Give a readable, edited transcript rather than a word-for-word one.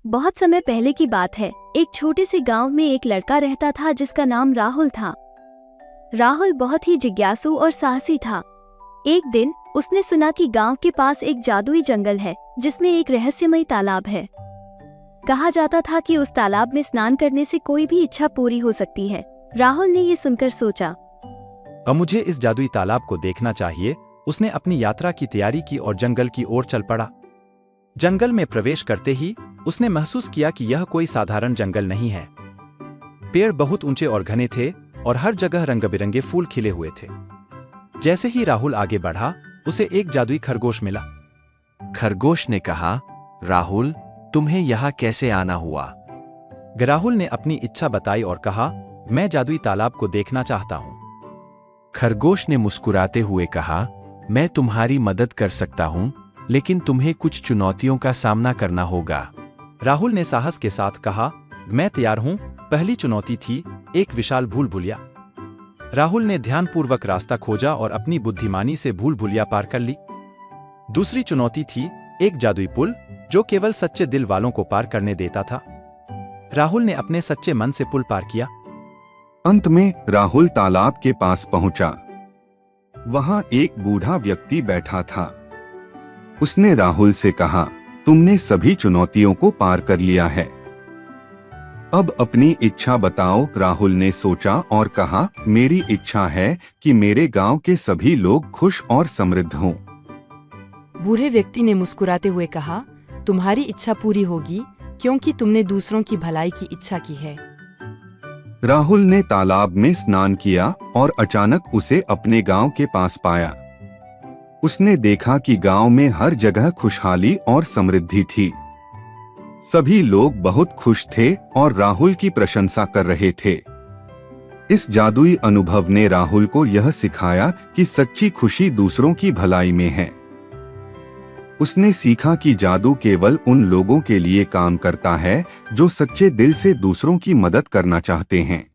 बहुत समय पहले की बात है। एक छोटे से गांव में एक लड़का रहता था जिसका नाम राहुल था। राहुल बहुत ही जिज्ञासु और साहसी था। एक दिन उसने सुना कि गांव के पास एक जादुई जंगल है जिसमें एक रहस्यमयी तालाब है। कहा जाता था कि उस तालाब में स्नान करने से कोई भी इच्छा पूरी हो सकती है। राहुल ने ये सुनकर सोचा, अब मुझे इस जादुई तालाब को देखना चाहिए। उसने अपनी यात्रा की तैयारी की और जंगल की ओर चल पड़ा। जंगल में प्रवेश करते ही उसने महसूस किया कि यह कोई साधारण जंगल नहीं है। पेड़ बहुत ऊंचे और घने थे और हर जगह रंग-बिरंगे फूल खिले हुए थे। जैसे ही राहुल आगे बढ़ा, उसे एक जादुई खरगोश मिला। खरगोश ने कहा, राहुल, तुम्हें यहाँ कैसे आना हुआ? राहुल ने अपनी इच्छा बताई और कहा, मैं जादुई तालाब को देखना चाहता हूँ। खरगोश ने मुस्कुराते हुए कहा, मैं तुम्हारी मदद कर सकता हूँ, लेकिन तुम्हें कुछ चुनौतियों का सामना करना होगा। राहुल ने साहस के साथ कहा, मैं तैयार हूँ। पहली चुनौती थी एक विशाल भूल-भुलैया। राहुल ने ध्यानपूर्वक रास्ता खोजा और अपनी बुद्धिमानी से भूल-भुलैया पार कर ली। दूसरी चुनौती थी एक जादुई पुल जो केवल सच्चे दिल वालों को पार करने देता था। राहुल ने अपने सच्चे मन से पुल पार किया। अंत में राहुल तालाब के पास पहुंचा। वहां एक बूढ़ा व्यक्ति बैठा था। उसने राहुल से कहा, तुमने सभी चुनौतियों को पार कर लिया है। अब अपनी इच्छा बताओ। राहुल ने सोचा और कहा, मेरी इच्छा है कि मेरे गांव के सभी लोग खुश और समृद्ध हों। बूढ़े व्यक्ति ने मुस्कुराते हुए कहा, तुम्हारी इच्छा पूरी होगी क्योंकि तुमने दूसरों की भलाई की इच्छा की है। राहुल ने तालाब में स्नान किया और अचानक उसे अपने गांव के पास पाया। उसने देखा कि गांव में हर जगह खुशहाली और समृद्धि थी। सभी लोग बहुत खुश थे और राहुल की प्रशंसा कर रहे थे। इस जादुई अनुभव ने राहुल को यह सिखाया कि सच्ची खुशी दूसरों की भलाई में है। उसने सीखा कि जादू केवल उन लोगों के लिए काम करता है जो सच्चे दिल से दूसरों की मदद करना चाहते हैं।